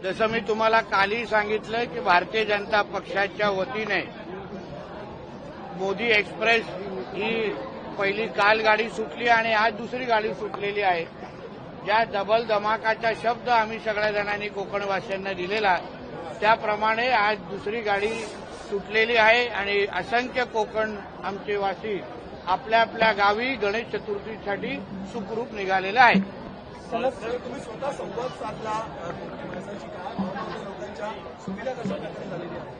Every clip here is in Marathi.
जसं मी तुम्हाला कालही सांगितलं की भारतीय जनता पक्षाच्या वतीने मोदी एक्सप्रेस ही पहिली काल गाडी सुटली आणि आज दुसरी गाडी सुटलेली आहे. ज्या डबल धमाकाचा शब्द आम्ही सगळ्या जणांनी कोकणवासियांना दिलेला त्याप्रमाणे आज दुसरी गाडी सुटलेली आहे आणि असंख्य कोकण आमचे वासी आपल्या आपल्या गावी गणेश चतुर्थीसाठी सुखरूप निघालेले आहेत. तुम्ही स्वतः संवाद साधला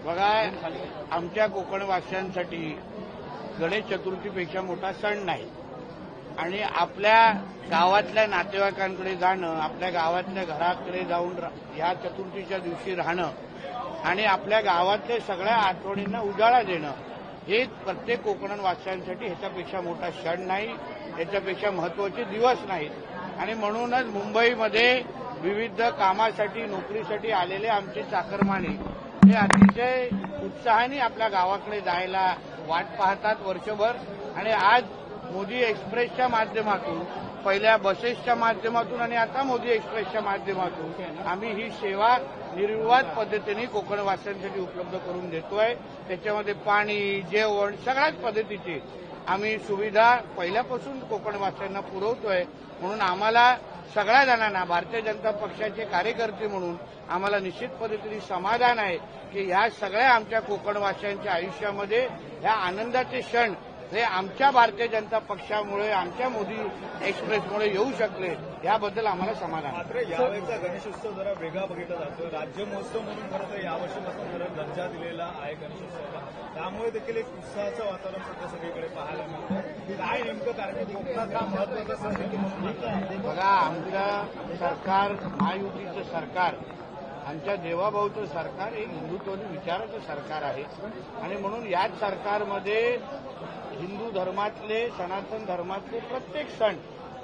बघा, आमच्या कोकणवासियांसाठी गणेश चतुर्थीपेक्षा मोठा सण नाही आणि आपल्या गावातल्या नातेवाईकांकडे जाणं, आपल्या गावातल्या घराकडे जाऊन ह्या चतुर्थीच्या दिवशी राहणं आणि आपल्या गावातल्या सगळ्या आठवणींना उजाळा देणं हे प्रत्येक कोकणवासियांसाठी ह्याच्यापेक्षा मोठा क्षण नाही, ह्याच्यापेक्षा महत्वाचे दिवस नाहीत. आणि म्हणूनच मुंबईमध्ये विविध कामासाठी नोकरीसाठी आलेले आमचे चाकरमानी हे अतिशय उत्साहाने आपल्या गावाकडे जायला वाट पाहतात वर्षभर. आणि आज मोदी एक्सप्रेसच्या माध्यमातून, पहिल्या बसेसच्या माध्यमातून आणि आता मोदी एक्सप्रेसच्या माध्यमातून आम्ही ही सेवा निर्विवाद पद्धतीने कोकणवासियांसाठी उपलब्ध करून देतोय. त्याच्यामध्ये पाणी, जेवण सगळ्याच पद्धतीची आम्ही सुविधा पहिल्यापासून कोकणवासियांना पुरवतोय. म्हणून आम्हाला सगळ्या जणांना, भारतीय जनता पक्षाचे कार्यकर्ते म्हणून आम्हाला निश्चित पद्धतीने समाधान आहे की ह्या सगळ्या आमच्या कोकणवासियांच्या आयुष्यामध्ये ह्या आनंदाचे क्षण हे आमच्या भारतीय जनता पक्षामुळे, आमच्या मोदी एक्सप्रेसमुळे येऊ शकले, याबद्दल आम्हाला समाधान आहे. मात्र यावेळेचा गणेशोत्सव जरा वेगळा बघितला जातो. राज्य महोत्सव म्हणून खरं तर यावर्षीपासून जरा दर्जा दिलेला आहे गणेशोत्सवाला. त्यामुळे देखील एक उत्साहाचं वातावरण सध्या सगळीकडे पाहायला मिळतं. काय नेमकं कारण कोकणात हा महत्वाचा सण? बघा, आमचं सरकार, महायुतीचं सरकार, आमच्या देवाभाऊचं सरकार एक हिंदुत्वादी विचाराचं सरकार आहे. आणि म्हणून याच सरकारमध्ये हिंदू धर्मातले, सनातन धर्मातले प्रत्येक सण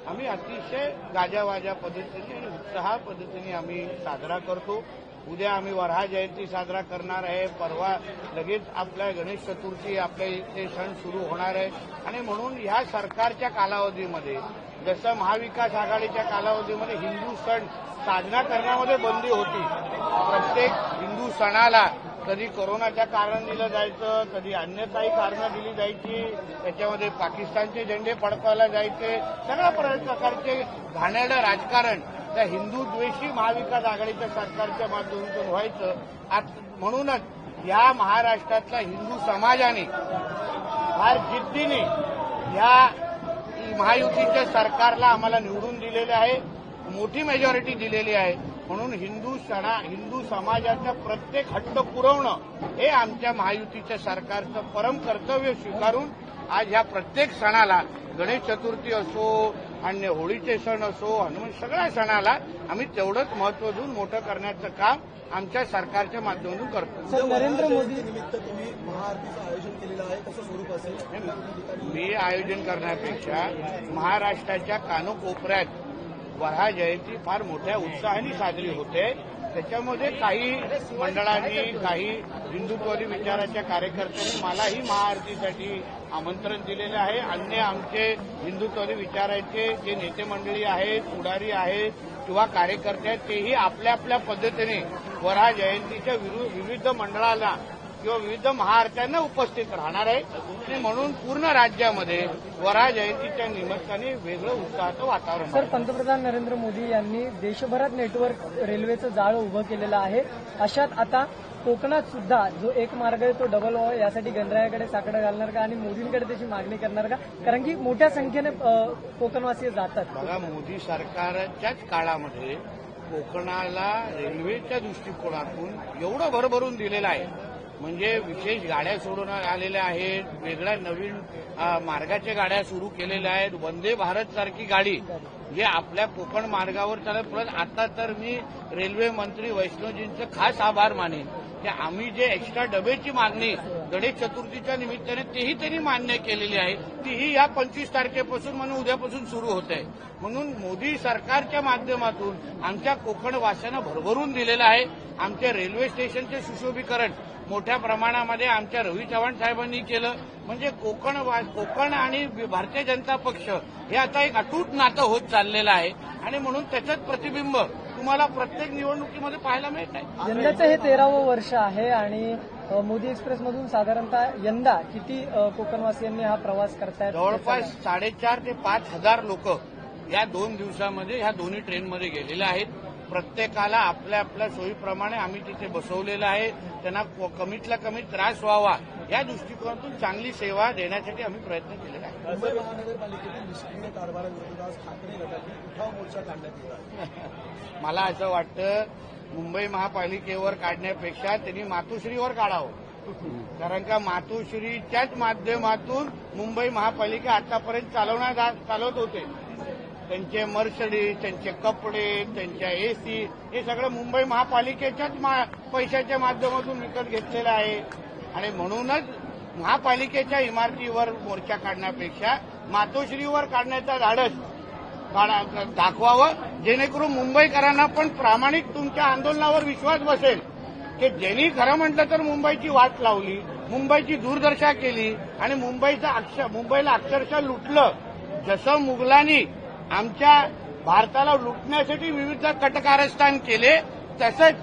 आम्ही अतिशय गाजावाजा पद्धतीने आणि उत्साह पद्धतीने आम्ही साजरा करतो. उद्या आम्ही वऱ्हा जयंती साजरा करणार आहे. परवा लगेच आपल्या गणेश चतुर्थी, आपल्या इथे सण सुरू होणार आहे. आणि म्हणून ह्या सरकारच्या कालावधीमध्ये, जसं महाविकास आघाडीच्या कालावधीमध्ये हिंदू सण साजरा करण्यामध्ये बंदी होती, प्रत्येक हिंदू सणाला कधी कोरोनाच्या कारण दिलं जायचं, कधी अन्य काही कारणं दिली जायची, त्याच्यामध्ये पाकिस्तानचे झेंडे फडकवायला जायचे, सगळ्या प्रकारचे घाणेरडं राजकारण त्या हिंदू द्वेषी महाविकास आघाडीच्या सरकारच्या माध्यमातून व्हायचं. म्हणूनच या महाराष्ट्रातल्या हिंदू समाजाने फार जिद्दीने या महायुतीच्या सरकारला आम्हाला निवडून दिलेले आहे, मोठी मेजॉरिटी दिलेली आहे. म्हणून हिंदू समाजाचा प्रत्येक हट्ट पुरवणं हे आमच्या महायुतीच्या सरकारचं परम कर्तव्य स्वीकारून आज ह्या प्रत्येक सणाला, गणेश चतुर्थी असो, अन्य होळीचे सण असो, हनुमान, सगळ्या सणाला आम्ही तेवढंच महत्त्व देऊन मोठं करण्याचं काम आमच्या सरकारच्या माध्यमातून करतो. नरेंद्र मोदी निमित्त तुम्ही महाआरतीचं आयोजन केलेलं आहे, कसं स्वरूप असेल? मी आयोजन करण्यापेक्षा महाराष्ट्राच्या कानकोपऱ्यात वऱ्हा जयंती फार मोठ्या उत्साहाने साजरी होते. त्याच्यामध्ये काही मंडळांनी, काही हिंदुत्ववादी विचाराच्या कार्यकर्त्यांनी मलाही महाआरतीसाठी आमंत्रण दिलेले आहे. अन्य आमचे हिंदुत्ववादी विचाराचे जे नेते मंडळी आहेत, पुढारी आहेत किंवा कार्यकर्ते आहेत, तेही आपल्या आपल्या पद्धतीने वऱ्हा जयंतीच्या विविध मंडळाला किंवा विविध महाआरत्यांना उपस्थित राहणार आहे. आणि म्हणून पूर्ण राज्यामध्ये वऱ्हा जयंतीच्या निमित्ताने वेगळं उत्साहाचं वातावरण. सर, पंतप्रधान नरेंद्र मोदी यांनी देशभरात नेटवर्क रेल्वेचं जाळं उभं केलेलं आहे. अशात आता कोकणात सुद्धा जो एक मार्ग आहे तो डबल व्हावा, यासाठी गणरायाकडे साकडं घालणार का आणि मोदींकडे त्याची मागणी करणार का? कारण की मोठ्या संख्येने कोकणवासी जातात. बघा, मोदी सरकारच्याच काळामध्ये कोकणाला रेल्वेच्या दृष्टिकोनातून एवढं भरभरून दिलेलं आहे. म्हणजे विशेष गाड्या सोडून आलेल्या आहेत, वेगळ्या नवीन मार्गाच्या गाड्या सुरू केलेल्या आहेत, वंदे भारत सारखी गाडी जे आपल्या कोकण मार्गावर चालत. परत आता तर मी रेल्वे मंत्री वैष्णोजींचं खास आभार मानेन की आम्ही जे एक्स्ट्रा डबेची मागणी गणेश चतुर्थीच्या निमित्ताने तेही त्यांनी मान्य केलेली आहे, तीही या 25 तारखेपासून म्हणून उद्यापासून सुरू होत आहे. म्हणून मोदी सरकारच्या माध्यमातून आमच्या कोकणवासियांना भरभरून दिलेलं आहे. आमच्या रेल्वे स्टेशनचे सुशोभीकरण मोठ्या प्रमाणामध्ये आमच्या रवी चव्हाण साहेबांनी केलं. म्हणजे कोकण आणि भारतीय जनता पक्ष हे आता एक अटूट नातं होत चाललेलं आहे. आणि म्हणून त्याचंच प्रतिबिंब तुम्हाला प्रत्येक निवडणुकीमध्ये पाहायला मिळत आहे. यंदाचं हे 13वं वर्ष आहे आणि मोदी एक्सप्रेसमधून साधारणतः यंदा किती कोकणवासियांनी हा प्रवास करतायत? जवळपास 4,500 ते 5,000 लोक या 2 दिवसामध्ये ह्या दोन्ही ट्रेनमध्ये गेलेले आहेत. प्रत्येकाला आपल्या आपल्या सोयीप्रमाणे आम्ही तिथे बसवलेलं आहे. त्यांना कमीतला कमी त्रास व्हावा या दृष्टिकोनातून चांगली सेवा देण्यासाठी आम्ही प्रयत्न केलेला आहे. मुंबई महानगरपालिकेतील निष्क्रिय कारभाराविरोधात आज ठाकरे गटाने उठाव मोर्चा काढण्यात येत आहे. मला असं वाटतं मुंबई महापालिकेवर काढण्यापेक्षा त्यांनी मातोश्रीवर काढावं. कारण का मातोश्रीच्याच माध्यमातून मुंबई महापालिका आतापर्यंत चालवत होते. त्यांचे मर्सडीज, त्यांचे कपडे, त्यांच्या एसी हे सगळं मुंबई महापालिकेच्याच पैशाच्या माध्यमातून विकत घेतलेलं आहे. आणि म्हणूनच महापालिकेच्या इमारतीवर मोर्चा काढण्यापेक्षा मातोश्रीवर काढण्याचा धाडस दाखवावं, जेणेकरून मुंबईकरांना पण प्रामाणिक तुमच्या आंदोलनावर विश्वास बसेल की ज्यांनी खरं म्हटलं तर मुंबईची वाट लावली, मुंबईची दुर्दशा केली आणि मुंबईला अक्षरशः लुटलं. जसं मुघलांनी आमच्या भारताला लुटण्यासाठी विविध कटकारस्थान केले, तसंच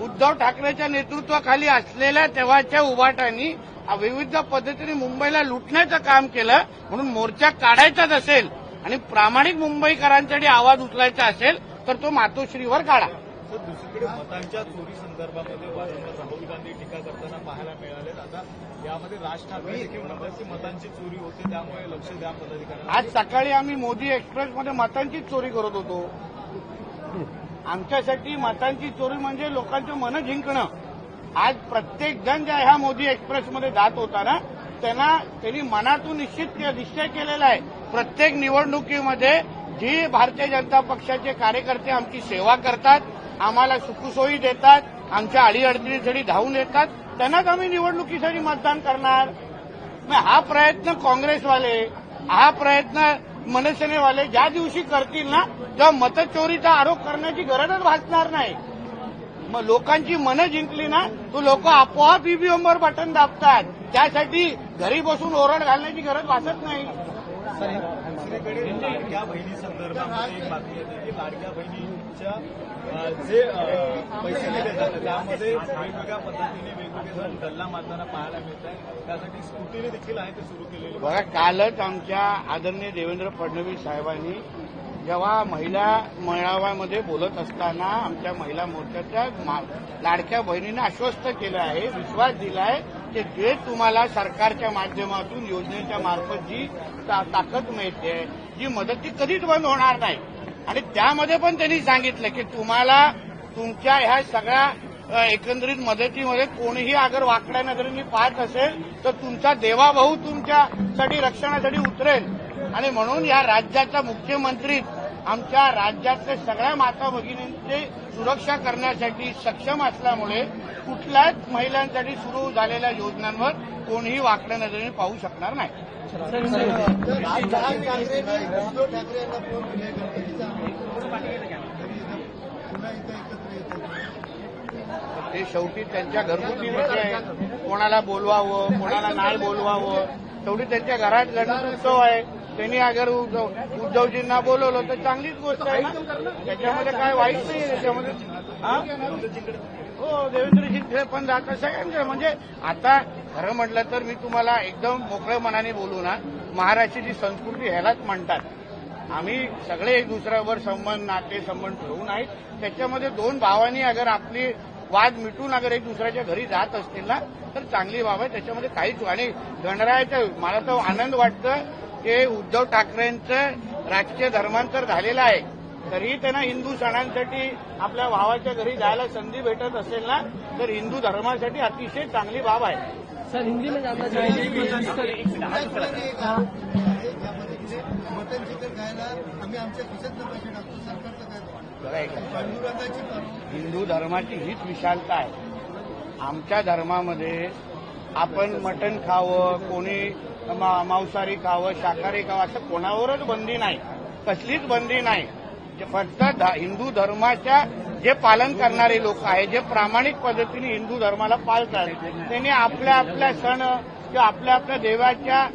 उद्धव ठाकरेच्या नेतृत्वाखाली असलेल्या तेव्हाच्या उभाटांनी विविध पद्धतीने मुंबईला लुटण्याचं काम केलं. म्हणून मोर्चा काढायचाच असेल आणि प्रामाणिक मुंबईकरांसाठी आवाज उचलायचा असेल तर तो मातोश्रीवर काढा. तर दुसरीकडे मतांच्या चोरी संदर्भामध्ये वारंवार राहुल गांधी टीका करताना पाहायला मिळाले. आता यामध्ये राज ठाकरे देखील म्हणतात की मतांची चोरी होते, त्यामुळे लक्ष द्या पदाधिकाऱ्यांना. आज सकाळी आम्ही मोदी एक्सप्रेसमध्ये मतांचीच चोरी करत होतो. आमच्यासाठी मतांची चोरी म्हणजे लोकांचं मन जिंकणं. आज प्रत्येक जण ज्या ह्या मोदी एक्सप्रेसमध्ये जात होता ना, त्यांनी मनातून निश्चय केलेला आहे प्रत्येक निवडणुकीमध्ये जी भारतीय जनता पक्षाचे कार्यकर्ते आमची सेवा करतात, आम्हाला सुखसोयी देतात, आमच्या अडीअडचणीसाठी धावून येतात, त्यांनाच आम्ही निवडणुकीसाठी मतदान करणार. हा प्रयत्न काँग्रेसवाले, हा प्रयत्न मनसेनेवाले ज्या दिवशी करतील ना, तेव्हा मतचोरीचा आरोप करण्याची गरजच भासणार नाही. मग लोकांची मनं जिंकली ना, तो लोक आपोआप ईव्हीएमवर बटन दाबतात. त्यासाठी घरी बसून ओरड घालण्याची गरज भासत नाही. दुसरीकडे लाडक्या बहिणी संदर्भामध्ये एक बातमी येते की लाडक्या बहिणीच्या जे पैसे दिले जातात त्यामध्ये वेगवेगळ्या पद्धतीने वेगवेगळे जण गल्ला मारताना पाहायला मिळत आहे. त्यासाठी स्कूटीने देखील आहे ते सुरू केलेले. बघा, कालच आमच्या आदरणीय देवेंद्र फडणवीस साहेबांनी जेव्हा महिला मेळाव्यामध्ये बोलत असताना आमच्या महिला मोर्चाच्या लाडक्या बहिणींना आश्वस्त केलं आहे, विश्वास दिला आहे की जे तुम्हाला सरकारच्या माध्यमातून योजनेच्या मार्फत जी ताकद मिळते, जी मदत, ती कधीच बंद होणार नाही. आणि त्यामध्ये पण त्यांनी सांगितलं की तुम्हाला तुमच्या ह्या सगळ्या एकंदरीत मदतीमध्ये कोणीही अगर वाकड्या नजरेने पाहत असेल तर तुमचा देवाभाऊ तुमच्यासाठी रक्षणासाठी उतरेल. आणि म्हणून या राज्याचा मुख्यमंत्री आमच्या राज्यातल्या सगळ्या माता भगिनींची सुरक्षा करण्यासाठी सक्षम असल्यामुळे कुठल्याच महिलांसाठी सुरू झालेल्या योजनांवर कोणीही वाकड्या नजरेने पाहू शकणार नाही. ते शेवटी त्यांच्या घरगुती विषय आहे. कोणाला बोलवावं, कोणाला नाही बोलवावं, शेवटी त्यांच्या घरात गणेश उत्सव आहे. त्यांनी अगर उद्धवजींना बोलवलं तर चांगलीच गोष्ट आहे ना, त्याच्यामध्ये काय वाईट नाही आहे. त्याच्यामध्ये हो, देवेंद्रजी पण जात सगळ्यांचं. म्हणजे आता खरं म्हटलं तर मी तुम्हाला एकदम मोकळ्या मनाने बोलू ना, महाराष्ट्राची संस्कृती ह्यालाच म्हणतात. आम्ही सगळे एक दुसऱ्यावर संबंध, नाते संबंध ठेवून आहेत. त्याच्यामध्ये दोन भावांनी अगर आपली वाद मिटून अगर एक दुसऱ्याच्या घरी जात असतील ना तर चांगली बाब आहे. त्याच्यामध्ये काहीच. आणि गणरायाचं मला तर आनंद वाटतं की उद्धव ठाकरेंचं राजकीय धर्मांतर झालेलं आहे, तरीही त्यांना हिंदू सणांसाठी आपल्या भावाच्या घरी जायला संधी भेटत असेल ना तर हिंदू धर्मासाठी अतिशय चांगली बाब आहे. सर, हिंदी में जानना चाहेंगे की मटन चिकन खायला आम्ही आमच्या खिशातनं पैसे टाकतो, सरकारचं काय? हिंदू धर्माची हीच विशालता आहे. आमच्या धर्मामध्ये आपण मटण खावं, कोणी मांसाहारी खावं, शाकाहारी खावं, असं कोणावरच बंदी नाही, कसलीच बंदी नाही. फक्त हिंदू धर्माच्या जे पालन करणारे लोक आहेत, जे प्रामाणिक पद्धतीने हिंदू धर्माला पाळतात, त्यांनी आपल्या आपल्या सण किंवा आपल्या आपल्या देवाच्या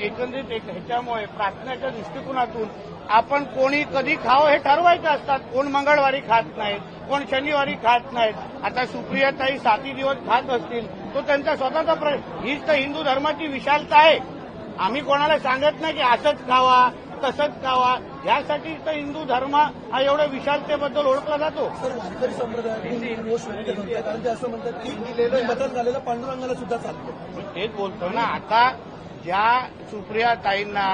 एकंदरीत ह्याच्यामुळे प्रार्थनेच्या दृष्टिकोनातून आपण कोणी कधी खावं हे ठरवायचं असतात. कोण मंगळवारी खात नाहीत, कोण शनिवारी खात नाहीत. आता सुप्रियाताई 7 दिवस खात असतील तो त्यांचा स्वतःचा प्रश्न. हीच तर हिंदू धर्माची विशालता आहे. आम्ही कोणाला सांगत नाही की असंच खावा तसंच खावा. यासाठी तर हिंदू धर्म हा एवढ्या विशालतेबद्दल ओळखला जातो. सर, वारकरी संप्रदायातून रोष व्यक्त करतात, कारण ते असं म्हणतात की मदत झालेलं पांडुरंगाला सुद्धा चालतं. तेच बोलतो ना. आता ज्या सुप्रियाताईंना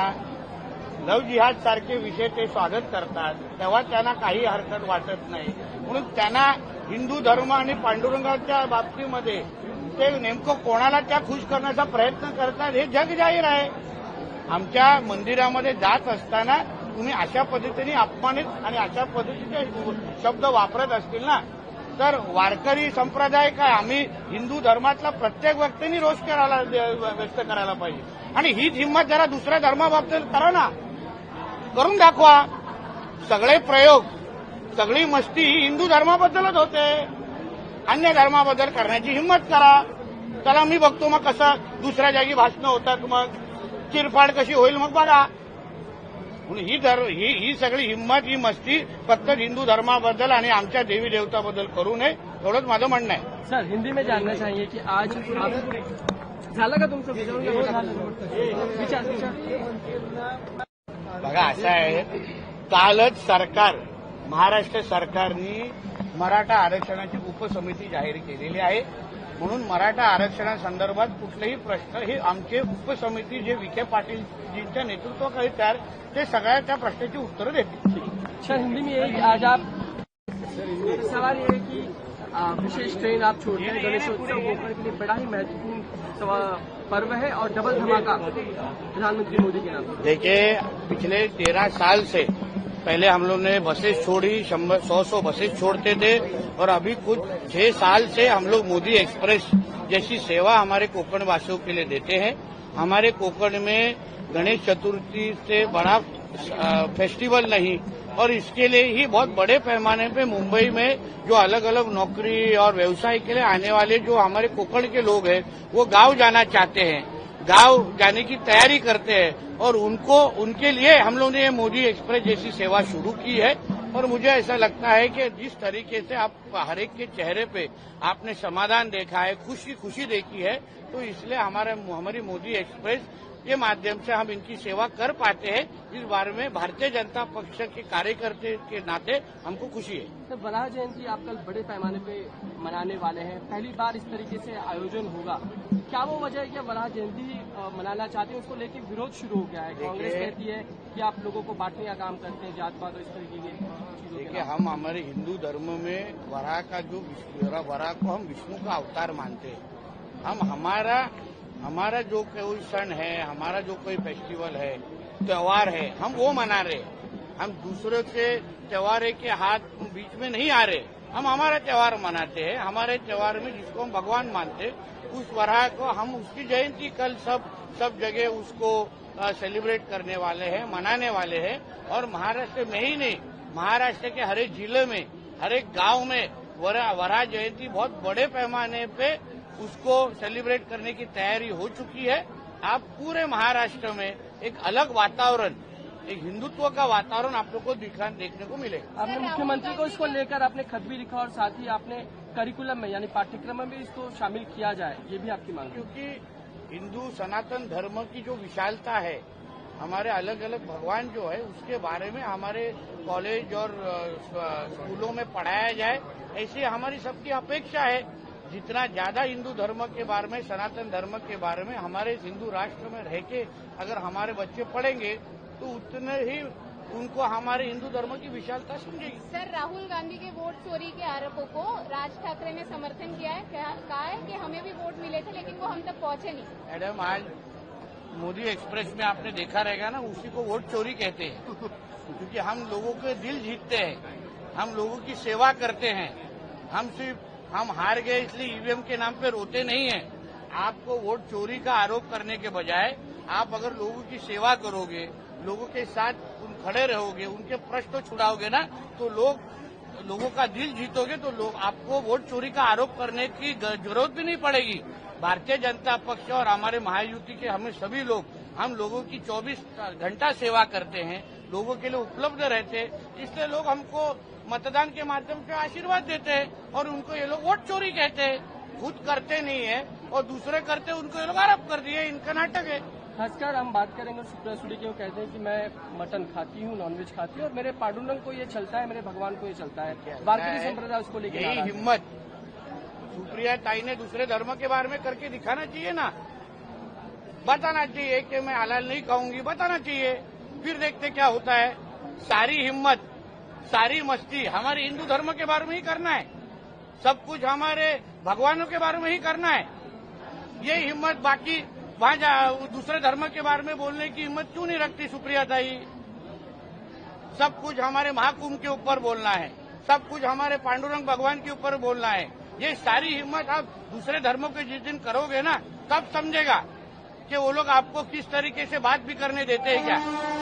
लव जिहाद सारखे विषय ते स्वागत करतात तेव्हा त्यांना काही हरकत वाटत नाही. म्हणून त्यांना हिंदू धर्म आणि पांडुरंगाच्या बाबतीमध्ये ते नेमकं कोणाला त्या खुश करण्याचा प्रयत्न करतात हे जग जाहीर आहे. आमच्या मंदिरामध्ये जात असताना तुम्ही अशा पद्धतीने अपमानित आणि अशा पद्धतीचे शब्द वापरत असतील ना तर वारकरी संप्रदाय काय, आम्ही हिंदू धर्मातला प्रत्येक व्यक्तींनी रोष व्यक्त करायला पाहिजे. आणि हीच हिंमत जरा दुसऱ्या धर्माबाबतीत करा ना, करून दाखवा. सगळे प्रयोग, सगळी मस्ती ही हिंदू धर्माबद्दलच होते. अन्य धर्माबद्दल करण्याची हिंमत करा. चला मी बघतो मग कसं दुसऱ्या जागी भाषणं होतात, मग चिरफाड कशी होईल मग बघा. म्हणून ही सगळी हिंमत, ही मस्ती फक्त हिंदू धर्माबद्दल आणि आमच्या देवी देवताबद्दल करू नये एवढंच माझं म्हणणं आहे. सर, हिंदी में जानना चाहिए कि आज झालं का तुमचं विचार? बघा असं आहे, कालच महाराष्ट्र सरकारने मराठा आरक्षणाची उपसमिती जाहीर केलेली आहे. म्हणून मराठा आरक्षणासंदर्भात कुठलेही प्रश्न हे आमचे उपसमिती जे विखे पाटीलजींच्या नेतृत्वाखाली तयार ते सगळ्या त्या प्रश्नाची उत्तरं देतील. सर, हिंदी में ये आज आप सवाल ये है कि विशेष ट्रेन आप छोड़ते हैं गणेशोत्सव कोकण के लिए बड़ा ही महत्वपूर्ण पर्व है और डबल धमाका प्रधानमंत्री मोदी के नाम। देखिए, पिछले 13 साल से पहले हम लोग ने बसेस छोड़ी, 100 बसेस छोड़ते थे और अभी कुछ 6 साल से हम लोग मोदी एक्सप्रेस जैसी सेवा हमारे कोकण वासियों के लिए देते हैं। हमारे कोकण में गणेश चतुर्थी से बड़ा फेस्टिवल नहीं और इसके लिए ही बहुत बड़े पैमाने पे मुंबई में जो अलग अलग नौकरी और व्यवसाय के लिए आने वाले जो हमारे कोकण के लोग हैं वो गांव जाना चाहते हैं, गांव जाने की तैयारी करते हैं और उनके लिए हम लोगों ने ये मोदी एक्सप्रेस जैसी सेवा शुरू की है। और मुझे ऐसा लगता है कि जिस तरीके से आप हर एक के चेहरे पे आपने समाधान देखा है, खुशी देखी है, तो इसलिए हमारी मोदी एक्सप्रेस के माध्यम से हम इनकी सेवा कर पाते हैं। इस बारे में भारतीय जनता पक्ष के कार्यकर्ते के नाते हमको खुशी है। सर, वराह जयंती आप कल बड़े पैमाने पे मनाने वाले हैं, पहली बार इस तरीके से आयोजन होगा, क्या वो वजह है कि वराह जयंती मनाना चाहते हैं, उसको लेकर विरोध शुरू हो गया है? कांग्रेस कहती है कि आप लोगों को बांटने का काम करते हैं, जात पात और इस तरीके की। देखिए, हम हमारे हिंदू धर्म में वराह को हम विष्णु का अवतार मानते हैं। हम हमारा जो कोई क्षण है, हमारा जो कोई फेस्टिवल है, त्योहार है, हम वो मना रहे। हम दूसरों के त्योहार के हाथ बीच में नहीं आ रहे। हम हमारा त्योहार मनाते हैं। हमारे त्योहार में जिसको हम भगवान मानते उस वराह को हम उसकी जयंती कल सब जगह उसको सेलिब्रेट करने वाले हैं, मनाने वाले हैं। और महाराष्ट्र में ही नहीं, महाराष्ट्र के हर एक जिले में, हर एक गांव में वराह जयंती बहुत बड़े पैमाने पे उसको सेलिब्रेट करने की तैयारी हो चुकी है। आप पूरे महाराष्ट्र में एक अलग वातावरण, एक हिंदुत्व का वातावरण आप लोग को देखने को मिलेगा। आपने मुख्यमंत्री को इसको लेकर आपने खत भी लिखा और साथ ही आपने करिकुलम में यानी पाठ्यक्रम में भी इसको शामिल किया जाए, ये भी आपकी मांग है? क्योंकि हिंदू सनातन धर्म की जो विशालता है, हमारे अलग अलग भगवान जो है उसके बारे में हमारे कॉलेज और स्कूलों में पढ़ाया जाए, ऐसी हमारी सबकी अपेक्षा है। जितना ज्यादा हिंदू धर्म के बारे में, सनातन धर्म के बारे में हमारे हिंदू राष्ट्र में रह के अगर हमारे बच्चे पढ़ेंगे तो उतने ही उनको हमारे हिंदू धर्म की विशालता समझेगी। सर, राहुल गांधी के वोट चोरी के आरोपों को राज ठाकरे ने समर्थन किया है, कहा है कि हमें भी वोट मिले थे लेकिन वो हम तक पहुंचे नहीं। मैडम, आज मोदी एक्सप्रेस में आपने देखा रहेगा ना, उसी को वोट चोरी कहते हैं। क्योंकि हम लोगों के दिल जीतते हैं, हम लोगों की सेवा करते हैं। हम हार गए इसलिए ईवीएम के नाम पे रोते नहीं हैं। आपको वोट चोरी का आरोप करने के बजाय आप अगर लोगों की सेवा करोगे, लोगों के साथ खड़े रहोगे, उनके प्रश्न छुड़ाओगे ना, तो लोगों का दिल जीतोगे, तो लोग आपको वोट चोरी का आरोप करने की जरूरत भी नहीं पड़ेगी। भारतीय जनता पक्ष और हमारे महायुति के हमें सभी लोग, हम लोगों की 24 घंटा सेवा करते हैं, लोगों के लिए उपलब्ध रहते, इसलिए लोग हमको मतदान के माध्यम से आशीर्वाद देते हैं और उनको ये लोग वोट चोरी कहते हैं। खुद करते नहीं है और दूसरे करते, उनको ये लोग आरोप कर दिए, इनका नाटक है। खासकर हम बात करेंगे सुप्रिया सुळे की, वो कहते हैं कि मैं मटन खाती हूँ, नॉनवेज खाती हूँ और मेरे पांडुरंग को ये चलता है, मेरे भगवान को ये चलता है। वारकरी संप्रदाय उसको लेकर यही हिम्मत सुप्रिया ताई ने दूसरे धर्म के बारे में करके दिखाना चाहिए ना, बताना चाहिए कि मैं हलाल नहीं खाऊंगी, बताना चाहिए, फिर देखते क्या होता है। सारी हिम्मत, सारी मस्ती हमारे हिंदू धर्म के बारे में ही करना है, सब कुछ हमारे भगवानों के बारे में ही करना है। ये हिम्मत बाकी वहां दूसरे धर्म के बारे में बोलने की हिम्मत क्यों नहीं रखती सुप्रिया ताई? सब कुछ हमारे महाकुंभ के ऊपर बोलना है, सब कुछ हमारे पांडुरंग भगवान के ऊपर बोलना है। ये सारी हिम्मत आप दूसरे धर्मों के जिस दिन करोगे ना, तब समझेगा कि वो लोग आपको किस तरीके से बात भी करने देते हैं क्या।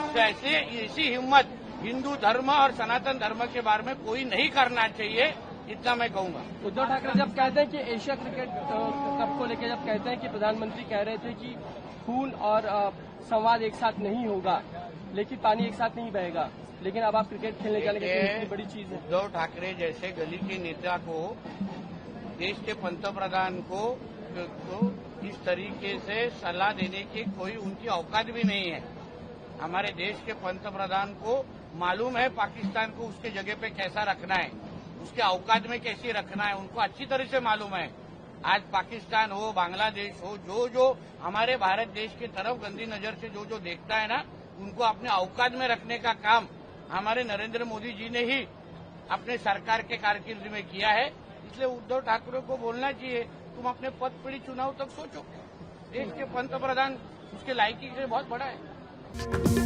तो ऐसी हिम्मत हिंदू धर्म और सनातन धर्म के बारे में कोई नहीं करना चाहिए, इतना मैं कहूंगा। उद्धव ठाकरे जब कहते हैं कि एशिया क्रिकेट कप को लेकर जब कहते हैं कि प्रधानमंत्री कह रहे थे कि खून और संवाद एक साथ नहीं होगा, लेकिन पानी एक साथ नहीं बहेगा, लेकिन अब आप क्रिकेट खेलने जाने की इतनी बड़ी चीज है। उद्धव ठाकरे जैसे गली के नेता को, देश के पंतप्रधान को इस तरीके से सलाह देने की कोई उनकी औकात भी नहीं है। हमारे देश के पंतप्रधान को मालूम है पाकिस्तान को उसके जगह पे कैसा रखना है, उसके औकात में कैसे रखना है, उनको अच्छी तरह से मालूम है। आज पाकिस्तान हो, बांग्लादेश हो, जो हमारे भारत देश की तरफ गंदी नजर से जो देखता है ना, उनको अपने औकात में रखने का काम हमारे नरेंद्र मोदी जी ने ही अपने सरकार के कारकिर्दी में किया है। इसलिए उद्धव ठाकरे को बोलना चाहिए, तुम अपने पद पीढ़ी चुनाव तक सोचो, देश के पंतप्रधान उसके लायकी से बहुत बड़ा है।